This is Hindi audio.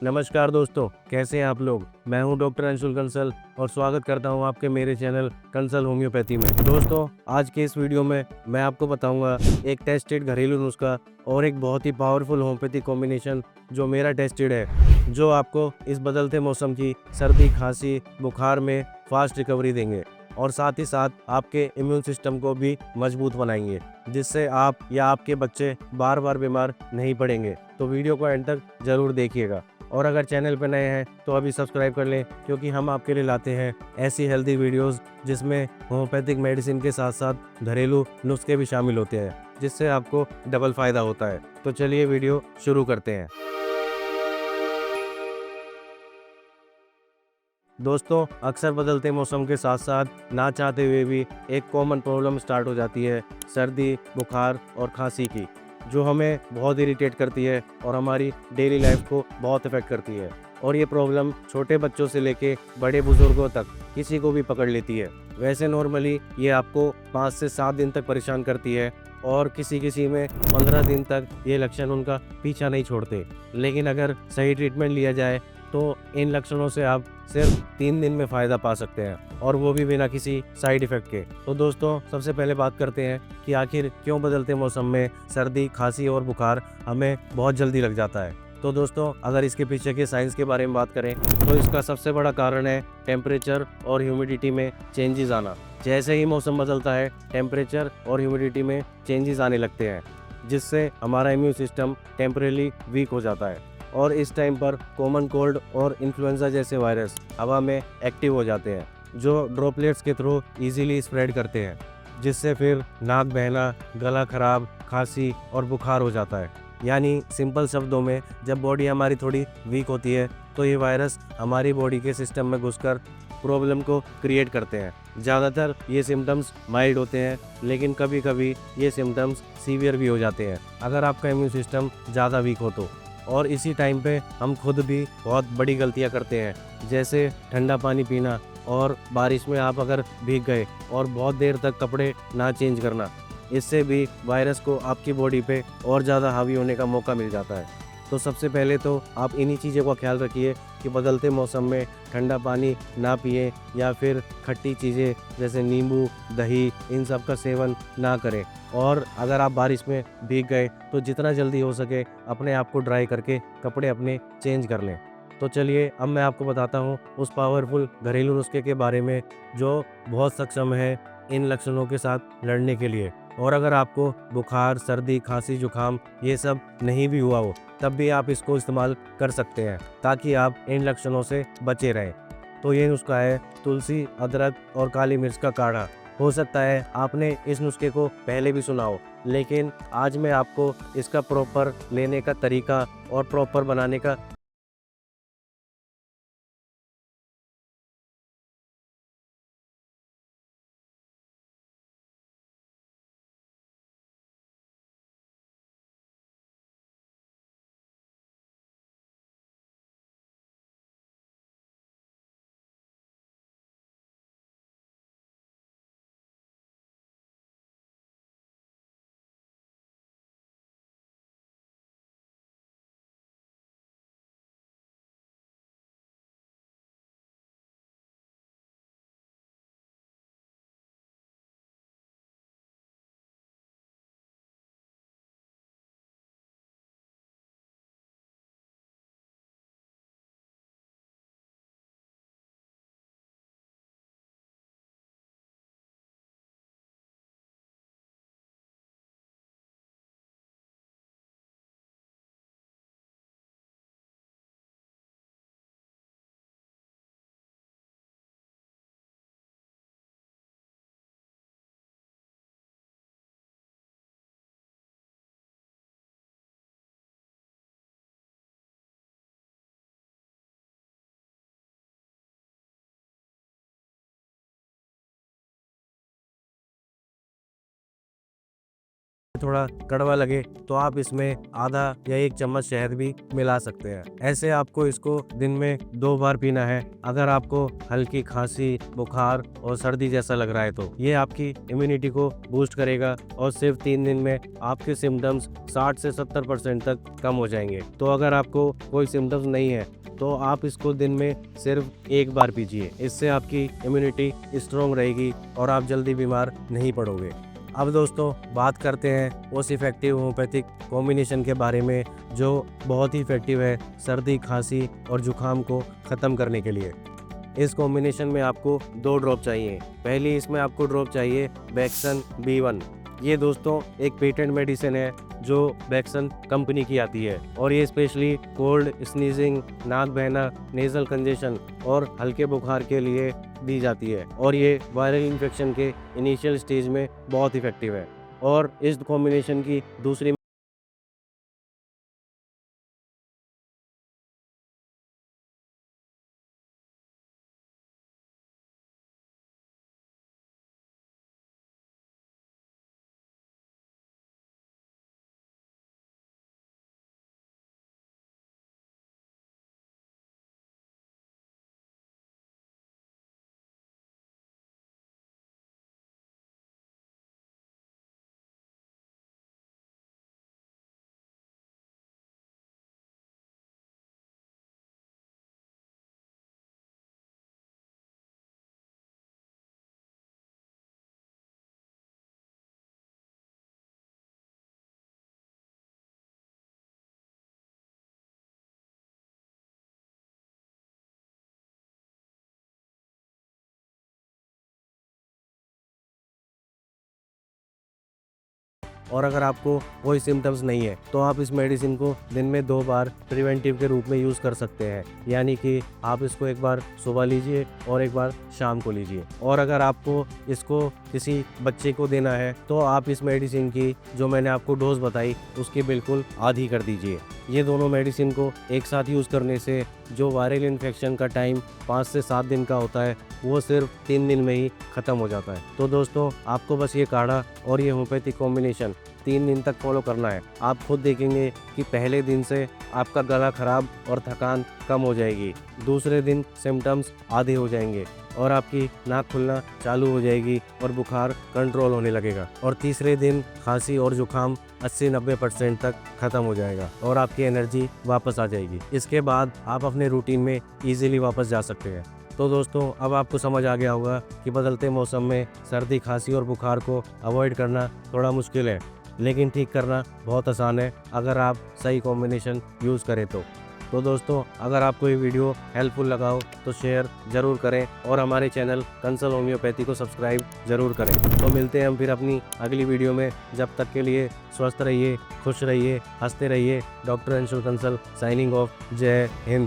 नमस्कार दोस्तों, कैसे हैं आप लोग। मैं हूं डॉक्टर अंशुल कंसल और स्वागत करता हूं आपके मेरे चैनल कंसल होम्योपैथी में। दोस्तों, आज के इस वीडियो में मैं आपको बताऊंगा एक टेस्टेड घरेलू नुस्खा और एक बहुत ही पावरफुल होम्योपैथी कॉम्बिनेशन जो मेरा टेस्टेड है, जो आपको इस बदलते मौसम की सर्दी, खांसी, बुखार में फास्ट रिकवरी देंगे और साथ ही साथ आपके इम्यून सिस्टम को भी मजबूत बनाएंगे, जिससे आप या आपके बच्चे बार बार बीमार नहीं पड़ेंगे। तो वीडियो को एंड तक जरूर देखिएगा और अगर चैनल पर नए हैं तो अभी सब्सक्राइब कर लें, क्योंकि हम आपके लिए लाते हैं ऐसी हेल्दी वीडियोस जिसमें होम्योपैथिक मेडिसिन के साथ साथ घरेलू नुस्खे भी शामिल होते हैं, जिससे आपको डबल फायदा होता है। तो चलिए वीडियो शुरू करते हैं। दोस्तों, अक्सर बदलते मौसम के साथ साथ ना चाहते हुए भी एक कॉमन प्रॉब्लम स्टार्ट हो जाती है सर्दी, बुखार और खांसी की, जो हमें बहुत इरिटेट करती है और हमारी डेली लाइफ को बहुत इफेक्ट करती है। और ये प्रॉब्लम छोटे बच्चों से लेके बड़े बुजुर्गों तक किसी को भी पकड़ लेती है। वैसे नॉर्मली ये आपको 5 से 7 दिन तक परेशान करती है और किसी किसी में 15 दिन तक ये लक्षण उनका पीछा नहीं छोड़ते। लेकिन अगर सही ट्रीटमेंट लिया जाए तो इन लक्षणों से आप सिर्फ 3 दिन में फ़ायदा पा सकते हैं, और वो भी बिना किसी साइड इफ़ेक्ट के। तो दोस्तों, सबसे पहले बात करते हैं कि आखिर क्यों बदलते मौसम में सर्दी, खांसी और बुखार हमें बहुत जल्दी लग जाता है। तो दोस्तों, अगर इसके पीछे के साइंस के बारे में बात करें तो इसका सबसे बड़ा कारण है टेम्परेचर और ह्यूमिडिटी में चेंजेस आना। जैसे ही मौसम बदलता है, टेम्परेचर और ह्यूमिडिटी में चेंजेस आने लगते हैं, जिससे हमारा इम्यून सिस्टम टेम्परेली वीक हो जाता है और इस टाइम पर कॉमन कोल्ड और इन्फ्लुएंजा जैसे वायरस हवा में एक्टिव हो जाते हैं, जो ड्रॉपलेट्स के थ्रू इजीली स्प्रेड करते हैं, जिससे फिर नाक बहना, गला खराब, खांसी और बुखार हो जाता है। यानी सिंपल शब्दों में, जब बॉडी हमारी थोड़ी वीक होती है तो ये वायरस हमारी बॉडी के सिस्टम में घुसकर प्रॉब्लम को क्रिएट करते हैं। ज़्यादातर ये सिम्टम्स माइल्ड होते हैं, लेकिन कभी कभी ये सिम्टम्स सीवियर भी हो जाते हैं अगर आपका इम्यून सिस्टम ज़्यादा वीक हो तो। और इसी टाइम पे हम खुद भी बहुत बड़ी गलतियां करते हैं, जैसे ठंडा पानी पीना और बारिश में आप अगर भीग गए और बहुत देर तक कपड़े ना चेंज करना। इससे भी वायरस को आपकी बॉडी पे और ज़्यादा हावी होने का मौका मिल जाता है। तो सबसे पहले तो आप इन्हीं चीज़ों का ख्याल रखिए कि बदलते मौसम में ठंडा पानी ना पिए या फिर खट्टी चीज़ें जैसे नींबू, दही, इन सब का सेवन ना करें। और अगर आप बारिश में भीग गए तो जितना जल्दी हो सके अपने आप को ड्राई करके कपड़े अपने चेंज कर लें। तो चलिए, अब मैं आपको बताता हूँ उस पावरफुल घरेलू नुस्खे के बारे में जो बहुत सक्षम है इन लक्षणों के साथ लड़ने के लिए। और अगर आपको बुखार, सर्दी, खांसी, जुकाम ये सब नहीं भी हुआ हो, तब भी आप इसको इस्तेमाल कर सकते हैं ताकि आप इन लक्षणों से बचे रहें। तो ये नुस्खा है तुलसी, अदरक और काली मिर्च का काढ़ा। हो सकता है आपने इस नुस्खे को पहले भी सुना हो, लेकिन आज मैं आपको इसका प्रॉपर लेने का तरीका और प्रॉपर बनाने का थोड़ा कड़वा लगे तो आप इसमें आधा या 1 चम्मच शहद भी मिला सकते हैं। ऐसे आपको इसको दिन में 2 बार पीना है। अगर आपको हल्की खांसी, बुखार और सर्दी जैसा लग रहा है तो ये आपकी इम्यूनिटी को बूस्ट करेगा और सिर्फ 3 दिन में आपके सिम्टम्स 60 से 70% तक कम हो जाएंगे। तो अगर आपको कोई सिम्टम्स नहीं है तो आप इसको दिन में सिर्फ 1 बार पीजिए। इससे आपकी इम्यूनिटी स्ट्रॉन्ग रहेगी और आप जल्दी बीमार नहीं पड़ोगे। अब दोस्तों बात करते हैं उस इफ़ेक्टिव होम्योपैथिक कॉम्बिनेशन के बारे में जो बहुत ही इफ़ेक्टिव है सर्दी, खांसी और जुकाम को ख़त्म करने के लिए। इस कॉम्बिनेशन में आपको 2 ड्रॉप चाहिए। पहली इसमें आपको ड्रॉप चाहिए बैक्सन B1। ये दोस्तों एक पेटेंट मेडिसिन है जो बैक्सन कंपनी की आती है और ये स्पेशली कोल्ड, स्नीजिंग, नाक बहना, नेजल कंजेशन और हल्के बुखार के लिए दी जाती है और ये वायरल इन्फेक्शन के इनिशियल स्टेज में बहुत इफेक्टिव है। और इस कॉम्बिनेशन की दूसरी और अगर आपको कोई सिम्टम्स नहीं है तो आप इस मेडिसिन को दिन में 2 बार प्रिवेंटिव के रूप में यूज़ कर सकते हैं। यानी कि आप इसको एक बार सुबह लीजिए और एक बार शाम को लीजिए। और अगर आपको इसको किसी बच्चे को देना है तो आप इस मेडिसिन की जो मैंने आपको डोज बताई उसकी बिल्कुल आधी कर दीजिए। ये दोनों मेडिसिन को एक साथ यूज़ करने से जो वायरल इन्फेक्शन का टाइम 5 से 7 दिन का होता है वो सिर्फ 3 दिन में ही ख़त्म हो जाता है। तो दोस्तों आपको बस ये काढ़ा और ये होम्योपैथिक कॉम्बिनेशन 3 दिन तक फॉलो करना है। आप खुद देखेंगे कि पहले दिन से आपका गला खराब और थकान कम हो जाएगी, दूसरे दिन सिम्टम्स आधे हो जाएंगे और आपकी नाक खुलना चालू हो जाएगी और बुखार कंट्रोल होने लगेगा और तीसरे दिन खांसी और जुकाम 80-90% तक ख़त्म हो जाएगा और आपकी एनर्जी वापस आ जाएगी। इसके बाद आप अपने रूटीन में इजीली वापस जा सकते हैं। तो दोस्तों अब आपको समझ आ गया होगा कि बदलते मौसम में सर्दी, खांसी और बुखार को अवॉइड करना थोड़ा मुश्किल है, लेकिन ठीक करना बहुत आसान है अगर आप सही कॉम्बिनेशन यूज़ करें तो दोस्तों अगर आपको ये वीडियो हेल्पफुल लगा हो तो शेयर ज़रूर करें और हमारे चैनल कंसल होम्योपैथी को सब्सक्राइब ज़रूर करें। तो मिलते हैं हम फिर अपनी अगली वीडियो में। जब तक के लिए स्वस्थ रहिए, खुश रहिए, हंसते रहिए। Doctor Anshul Kansal signing off. जय हिंद।